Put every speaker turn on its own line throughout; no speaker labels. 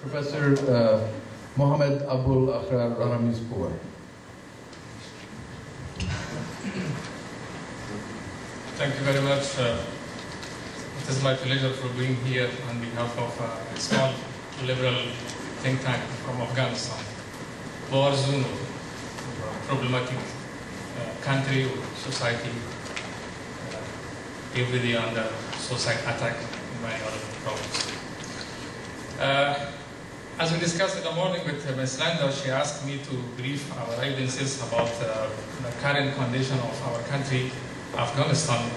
Professor Mohammad Abul Ahrar Ramizpoor.
Thank you very much. It is my pleasure for being here on behalf of a small liberal think tank from Afghanistan. War zone, problematic country or society, every day under suicide attack and many other problems. As we discussed in the morning with Ms. Landa, she asked me to brief our evidences about the current condition of our country, Afghanistan.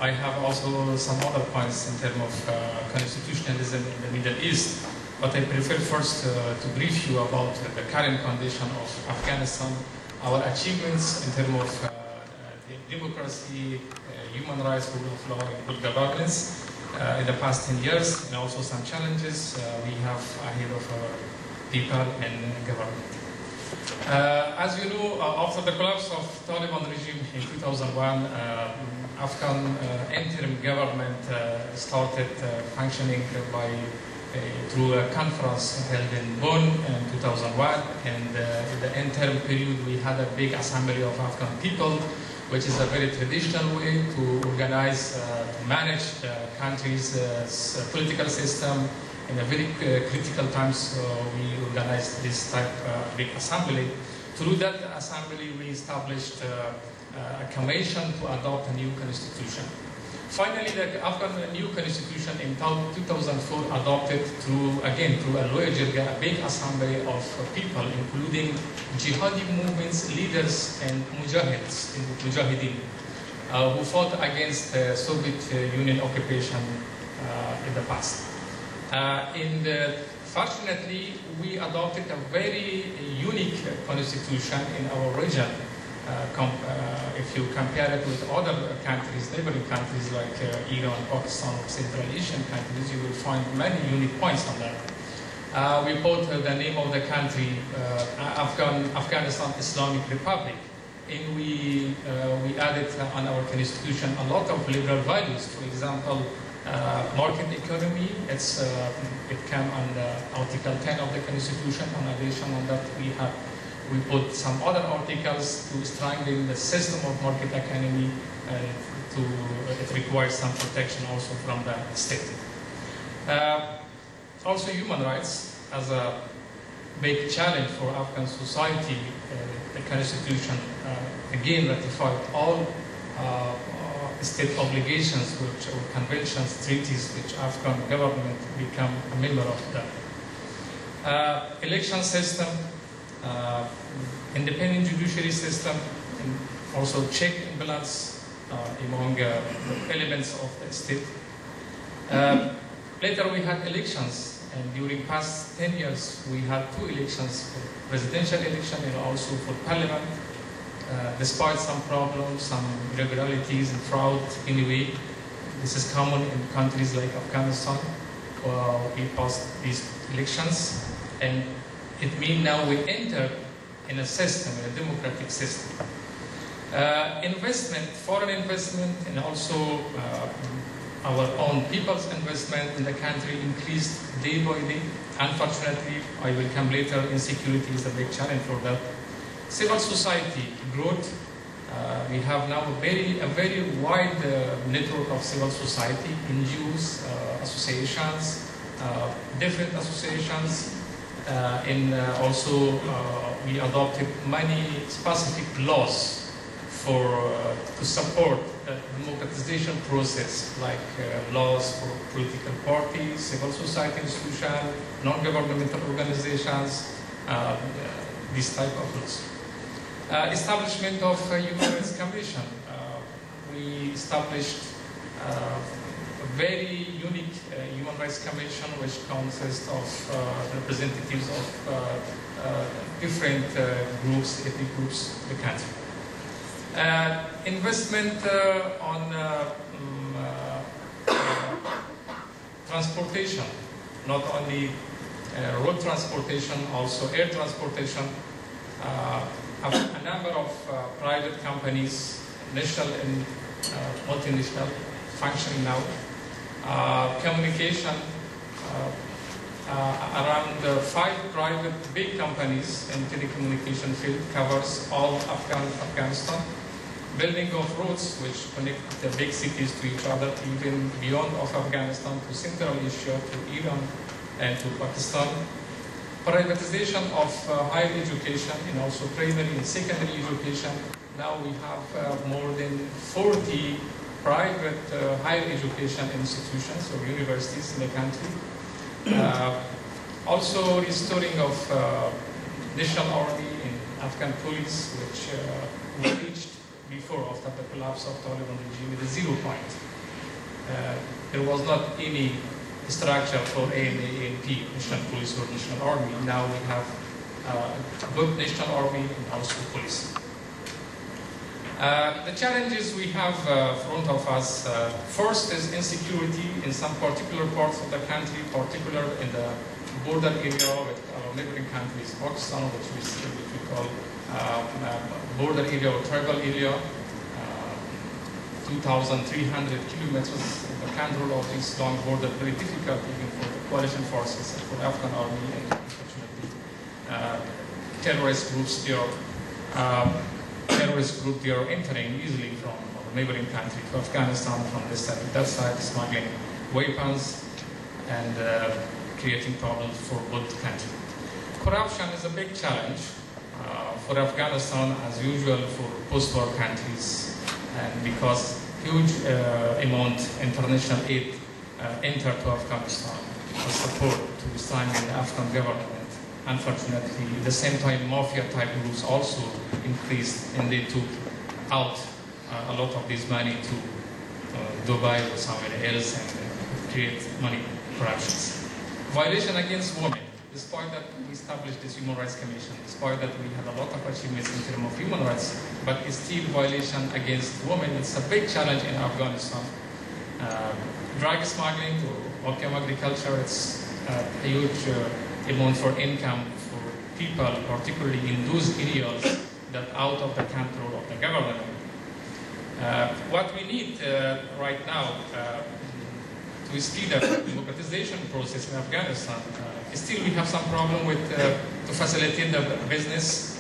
I have also some other points in terms of constitutionalism in the Middle East, but I prefer first to brief you about the current condition of Afghanistan, our achievements in terms of democracy, human rights, rule of law, and good governance in the past 10 years, and also some challenges we have ahead of our people and government. As you know, after the collapse of Taliban regime in 2001, Afghan interim government started functioning through a conference held in Bonn in 2001, and in the interim period we had a big assembly of Afghan people, which is a very traditional way to organize, to manage the country's political system. In a very critical times, we organized this type of big assembly. Through that assembly, we established a commission to adopt a new constitution. Finally, the Afghan new constitution in 2004 adopted through a Loya Jirga, a big assembly of people, including jihadi movements, leaders, and mujahideen, who fought against the Soviet Union occupation in the past. Fortunately, we adopted a very unique constitution in our region. If you compare it with other countries, neighboring countries like Iran, Pakistan, or Central Asian countries, you will find many unique points on that. We put the name of the country, Afghanistan Islamic Republic, and we added on our constitution a lot of liberal values. For example, market economy, it came under Article 10 of the Constitution. In addition on that, we put some other articles to strengthen the system of market economy. It requires some protection also from the state. Also, human rights as a big challenge for Afghan society. The Constitution again ratified all state obligations, or conventions, treaties, which Afghan government become a member of that. Election system, independent judiciary system, and also check and balance among the elements of the state. Later we had elections, and during past 10 years we had 2 elections, for presidential election and also for parliament. Despite some problems, some irregularities and fraud, anyway, this is common in countries like Afghanistan. We passed these elections, and it means now we enter in a system, in a democratic system. Investment, foreign investment, and also our own people's investment in the country increased day by day. Unfortunately, I will come later, insecurity is a big challenge for that. Civil society growth. We have now a very wide network of civil society, NGOs, associations, different associations, and also we adopted many specific laws to support the democratization process, like laws for political parties, civil society institutions, non-governmental organizations, this type of laws. Establishment of a Human Rights Commission. We established a very unique Human Rights Commission, which consists of representatives of different groups, ethnic groups in the country. Investment on transportation, not only road transportation, also air transportation. A number of private companies, national and multinational, functioning now. Communication, around 5 private big companies in telecommunication field covers all Afghanistan. Building of roads which connect the big cities to each other, even beyond of Afghanistan to Central Asia, to Iran and to Pakistan. Privatization of higher education and also primary and secondary education. Now we have more than 40 private higher education institutions or universities in the country. Also restoring of national army and Afghan police, which we reached before after the collapse of Taliban regime with a 0 point. There was not any structure for ANP, national police or national army. Now we have good national army and also police. The challenges we have front of us, first is insecurity in some particular parts of the country, particular in the border area with our neighboring countries, Pakistan, which we call border area or tribal area, 2,300 kilometers. The control of this long border very difficult even for the coalition forces and for the Afghan army, and unfortunately terrorist groups they are entering easily from our neighboring country to Afghanistan from this side to that side, smuggling weapons and creating problems for both countries. Corruption is a big challenge for Afghanistan, as usual for post-war countries, and because huge amount international aid entered to Afghanistan for support to stand in the Afghan government. Unfortunately, at the same time, mafia-type groups also increased, and they took out a lot of this money to Dubai or somewhere else and create money corruptions. Violation against women. Despite that we established this Human Rights Commission, despite that we had a lot of achievements in terms of human rights, but it's still violation against women. It's a big challenge in Afghanistan. Drug smuggling or opium agriculture, it's a huge amount for income for people, particularly in those areas that out of the control of the government. What we need right now to speed up the democratization process in Afghanistan, still we have some problem with to facilitate the business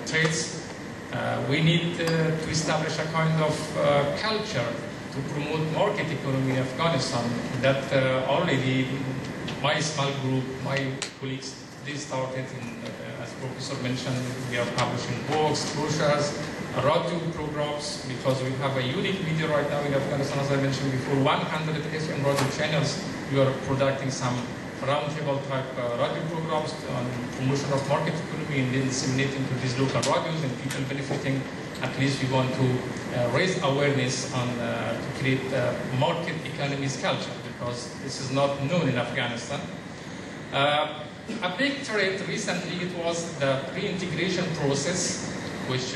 trades. We need to establish a kind of culture to promote market economy in Afghanistan that already my small group, my colleagues, they started in, as Professor mentioned, we are publishing books, brochures, radio programs, because we have a unique media right now in Afghanistan, as I mentioned before, 100 FM radio channels. We are producing some roundtable type radio programs on promotion of market economy and then disseminating to these local radios and people benefiting. At least we want to raise awareness on to create market economies culture, because this is not known in Afghanistan. A big threat recently, it was the reintegration process, which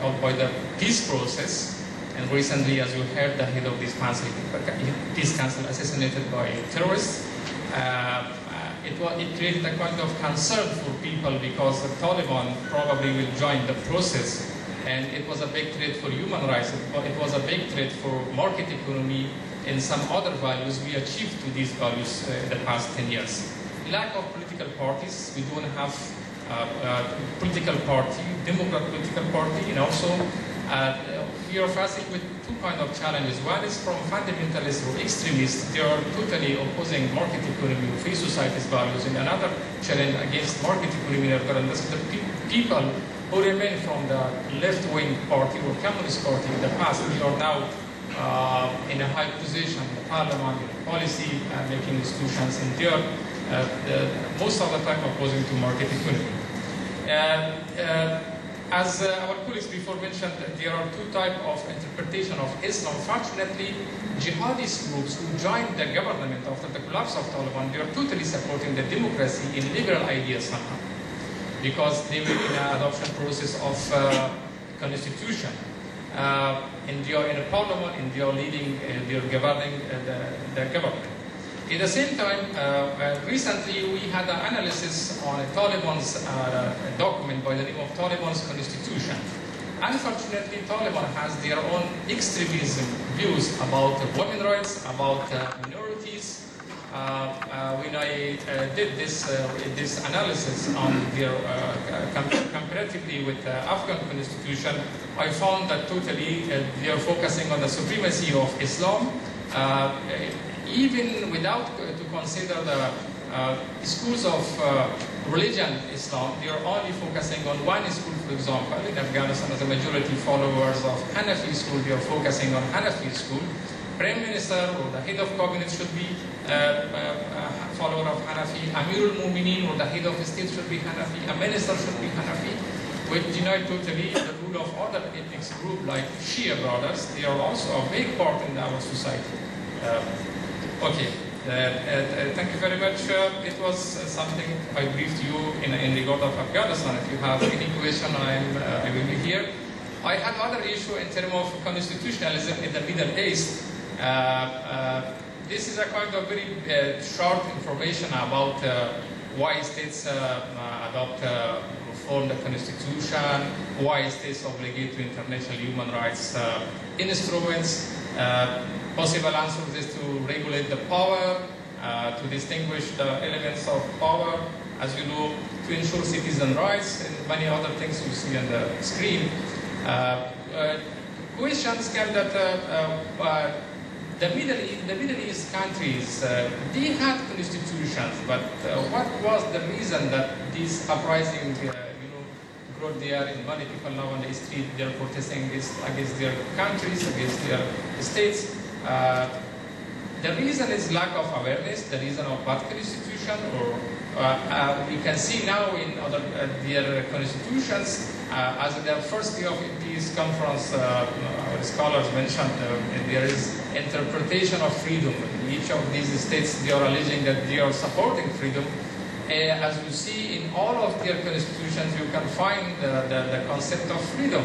called by the peace process. And recently, as you heard, the head of this peace council assassinated by terrorists. It created a kind of concern for people because the Taliban probably will join the process, and it was a big threat for human rights. It was a big threat for market economy and some other values we achieved to these values in the past 10 years. Lack of political parties. We don't have political party, Democrat political party, and also we are facing with two kinds of challenges. One is from fundamentalists or extremists. They are totally opposing market economy or free society's values, and another challenge against market economy in Afghanistan. The people who remain from the left-wing party or communist party in the past, we are now in a high position in the parliament, in policy making institutions, and they are most of the time opposing to market economy. As our colleagues before mentioned, there are two types of interpretation of Islam. Fortunately, jihadist groups who joined the government after the collapse of Taliban, they are totally supporting the democracy in liberal ideas somehow, because they were in an adoption process of constitution. And they are in a parliament, and they are leading, they are governing the government. At the same time, recently we had an analysis on Taliban's document by the name of Taliban's constitution. Unfortunately, Taliban has their own extremism views about women's rights, about minorities. When I I did this analysis on their comparatively with the Afghan constitution, I found that totally they are focusing on the supremacy of Islam, even without to consider the schools of religion Islam. They are only focusing on one school, for example. In Afghanistan, as a majority followers of Hanafi school, they are focusing on Hanafi school. Prime Minister or the head of cabinet should be a follower of Hanafi. Amirul Mu'mineen or the head of state should be Hanafi. A minister should be Hanafi. Which deny totally the rule of other ethnic groups like Shia brothers. They are also a big part in our society. Okay. Thank you very much. It was something I briefed you in regard of Afghanistan. If you have any question, I will be here. I had other issue in terms of constitutionalism in the Middle East. This is a kind of very short information about why states adopt reform the constitution, why states obligate to international human rights instruments. Possible answers is to regulate the power, to distinguish the elements of power, as you know, to ensure citizen rights, and many other things you see on the screen. Questions came that the Middle East countries, they had constitutions, but what was the reason that these uprising growth there in many people now on the street, they're protesting against their countries, against their states. The reason is lack of awareness, the reason of bad constitution, or we can see now in other their constitutions, as the first day of peace conference, our scholars mentioned there is interpretation of freedom. In each of these states, they are alleging that they are supporting freedom. As you see in all of their constitutions, you can find the concept of freedom.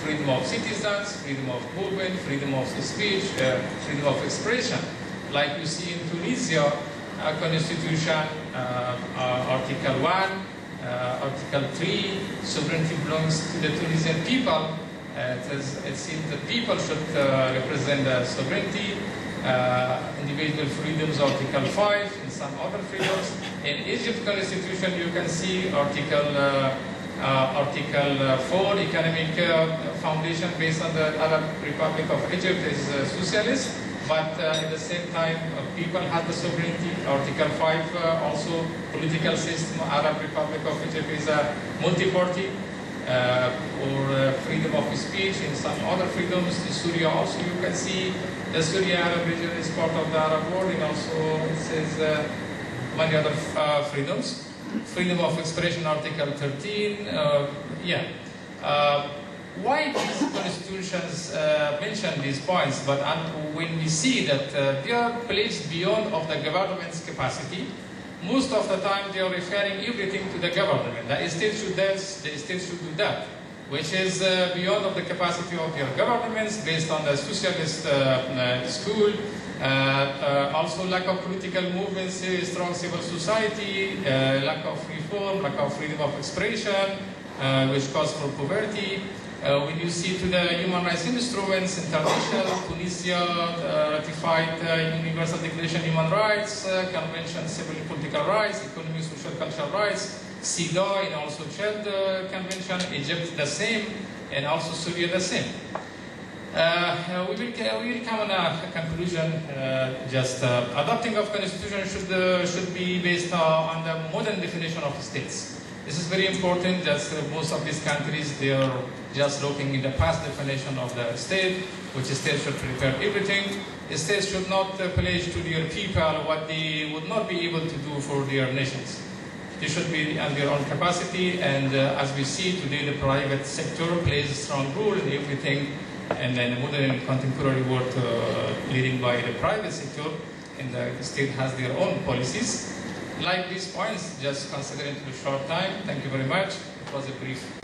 Freedom of citizens, freedom of movement, freedom of speech, freedom of expression. Like you see in Tunisia, constitution, Article 1, Article 3, sovereignty belongs to the Tunisian people. It seems that people should represent the sovereignty, individual freedoms, Article 5, and some other freedoms. In Egypt constitution, you can see Article 4, economic foundation based on the Arab Republic of Egypt is socialist, but at the same time people have the sovereignty. Article 5 also political system, Arab Republic of Egypt is a multi-party, or freedom of speech and some other freedoms. In Syria also you can see the Syria Arab region is part of the Arab world, and also it says many other freedoms. Freedom of expression, Article 13, why these constitutions mention these points, but when we see that they are placed beyond of the government's capacity, most of the time they are referring everything to the government. The state should this, the state should do that, which is beyond of the capacity of their governments based on the socialist school. Also lack of political movements, strong civil society, lack of reform, lack of freedom of expression, which cause for poverty. When you see to the human rights instruments, international, Tunisia ratified Universal Declaration of Human Rights, Convention Civil and Political Rights, Economic, Social, Cultural Rights, CEDAW, and also Chad Convention, Egypt the same, and also Syria the same. We will come on a conclusion. Adopting of constitution should be based on the modern definition of states. This is very important. Just most of these countries, they are just looking in the past definition of the state, which state should prepare everything. The states should not pledge to their people what they would not be able to do for their nations. They should be on their own capacity, and as we see today, the private sector plays a strong role in everything. And then the modern contemporary world leading by the private sector, and the state has their own policies. Like these points, just considering the short time. Thank you very much. It was a brief